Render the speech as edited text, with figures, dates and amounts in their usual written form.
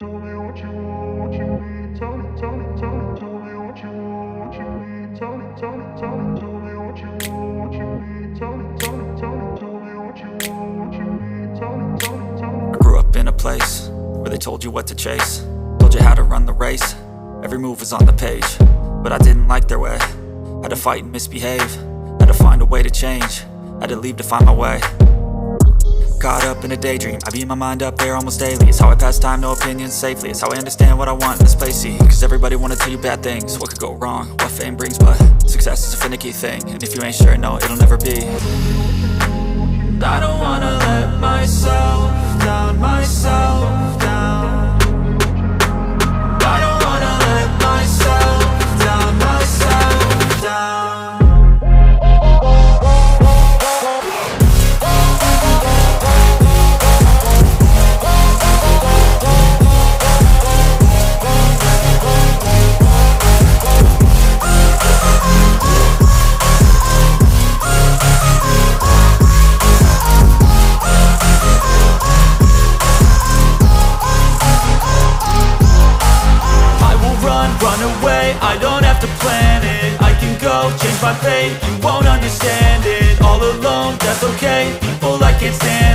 Tell me what you want, what you need. Tell me, tell me, tell me. Tell me what you want, what you need. Tell me, tell me, tell me. Tell me what you want, what you need. Tell me, tell me, tell me. Tell me what you want, what you need. Tell me, tell me, tell me. I grew up in a place where they told you what to chase, told you how to run the race. Every move was on the page, but I didn't like their way. Had to fight and misbehave, had to find a way to change, had to leave to find my way. Caught up in a daydream, I beat my mind up there almost daily. It's how I pass time, no opinions safely. It's how I understand what I want in this place, see. Cause everybody wanna tell you bad things, what could go wrong, what fame brings. But success is a finicky thing, and if you ain't sure, no, it'll never be. I don't wanna let myself down, myself down. I don't wanna let myself down, myself down. Run away, I don't have to plan it. I can go, change my fate, you won't understand it. All alone, that's okay, people I can't stand